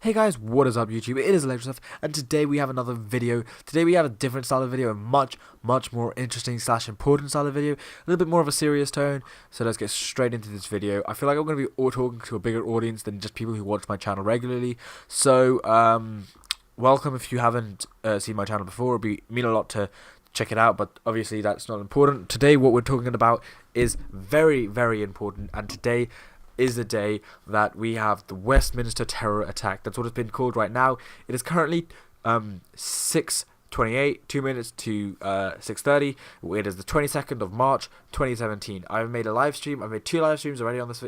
Hey guys, what is up YouTube? It is Electrostuff, and today we have another video. Today we have a different style of video, a much more interesting slash important style of video, a little bit more of a serious tone. So let's get straight into this video. I feel like I'm going to be talking to a bigger audience than just people who watch my channel regularly. So welcome if you haven't seen my channel before. It would mean a lot to check it out, but obviously that's not important. Today what we're talking about is very important, and today is the day that we have the Westminster terror attack. That's what it's been called right now. It is currently 6:28, 2 minutes to 6:30. It is the 22nd of March 2017. I've made a live stream. I've made 2 live streams already on this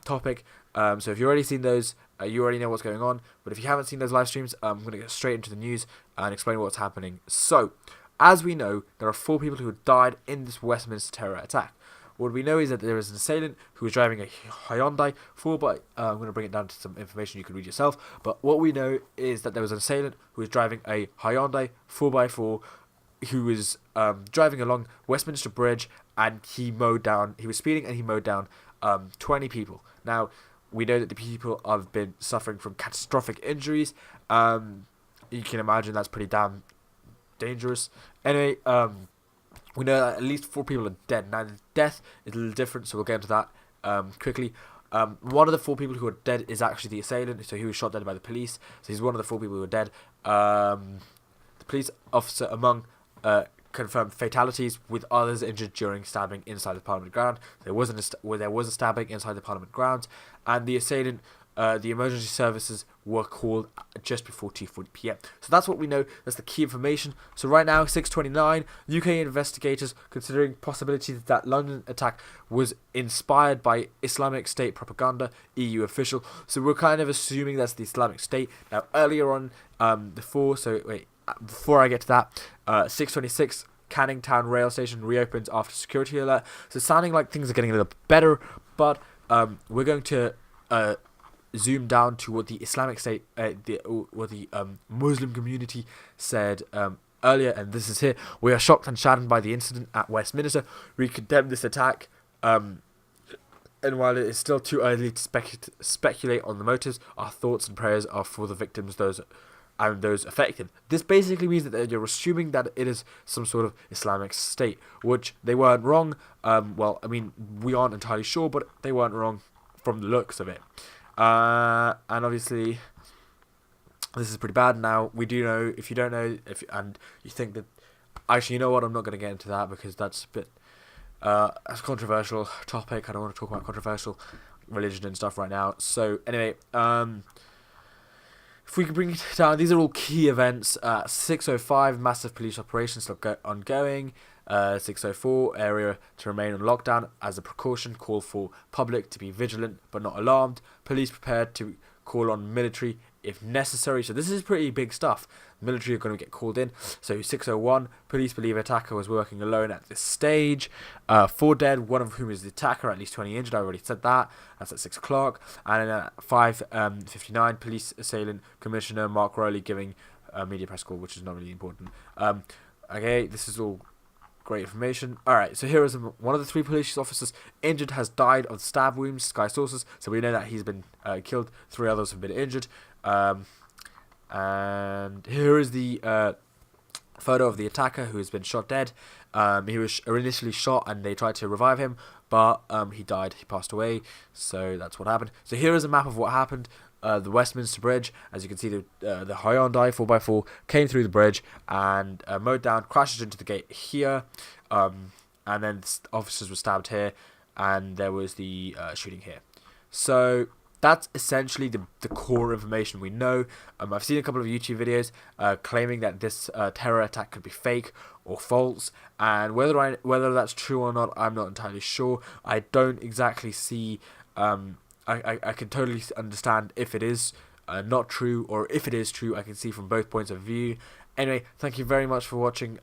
topic. So if you've already seen those, you already know what's going on. But if you haven't seen those live streams, I'm going to get straight into the news and explain what's happening. So, as we know, there are 4 people who died in this Westminster terror attack. What we know is that there is an assailant who was driving a Hyundai 4x. I'm going to bring it down to some information you can read yourself. But what we know is that there was an assailant who was driving a Hyundai 4x4 who was driving along Westminster Bridge, and he was speeding and he mowed down 20 people. Now, we know that the people have been suffering from catastrophic injuries. You can imagine that's pretty damn dangerous. Anyway, we know that at least 4 people are dead. Now, the death is a little different, so we'll get into that quickly. One of the 4 people who are dead is actually the assailant, so he was shot dead by the police. So he's one of the 4 people who are dead. The police officer among confirmed fatalities, with others injured during stabbing inside the Parliament ground. There was a stabbing inside the Parliament grounds, and the assailant. The emergency services were called just before 2:40 p.m. So that's what we know. That's the key information. So right now, 6:29, UK investigators considering possibility that that London attack was inspired by Islamic State propaganda, EU official. So we're kind of assuming that's the Islamic State. Now earlier on, before I get to that, 6:26. Canning Town rail station reopens after security alert. So sounding like things are getting a little better, but we're going to zoom down to what the Islamic State, what the Muslim community said earlier, and this is here. We are shocked and saddened by the incident at Westminster. We condemn this attack, and while it is still too early to speculate on the motives, our thoughts and prayers are for the victims, those affected. This basically means that you're assuming that it is some sort of Islamic State, which they weren't wrong. Well, I mean, we aren't entirely sure, but they weren't wrong from the looks of it. And obviously this is pretty bad. Now, we do know, if you don't know, and you think that, actually, you know what, I'm not going to get into that because that's a bit that's a controversial topic. I don't want to talk about controversial religion and stuff right now. So anyway, if we can bring it down, these are all key events. 6:05, massive police operations still ongoing. 6:04, area to remain on lockdown as a precaution. Call for public to be vigilant but not alarmed. Police prepared to call on military if necessary. So this is pretty big stuff. Military are going to get called in. So 6:01, police believe attacker was working alone at this stage. 4 dead, one of whom is the attacker, at least 20 injured. I already said that. That's at 6 o'clock. And then at 5:59, police assailant Commissioner Mark Rowley giving a media press call, which is not really important. Okay, this is all great information. Alright, so here is one of the 3 police officers injured has died of stab wounds, Sky sources. So we know that he's been killed. 3 others have been injured. And here is the photo of the attacker who has been shot dead. He was initially shot and they tried to revive him, but he died. He passed away. So that's what happened. So here is a map of what happened. The Westminster Bridge, as you can see, the Hyundai 4x4 came through the bridge and mowed down, crashes into the gate here, and then officers were stabbed here, and there was the shooting here. So that's essentially the core information we know. I've seen a couple of YouTube videos claiming that this terror attack could be fake or false, and whether that's true or not, I'm not entirely sure. I don't exactly see. I can totally understand if it is not true, or if it is true, I can see from both points of view. Anyway, thank you very much for watching.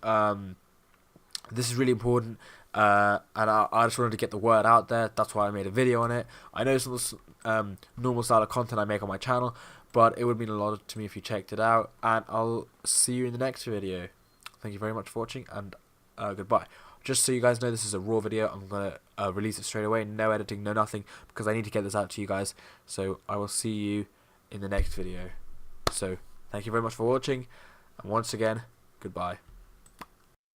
This is really important, and I just wanted to get the word out there. That's why I made a video on it. I know it's not normal style of content I make on my channel, but it would mean a lot to me if you checked it out, and I'll see you in the next video. Thank you very much for watching, and goodbye. Just so you guys know, this is a raw video. I'm going to release it straight away. No editing, no nothing, because I need to get this out to you guys. So I will see you in the next video. So thank you very much for watching, and once again, goodbye.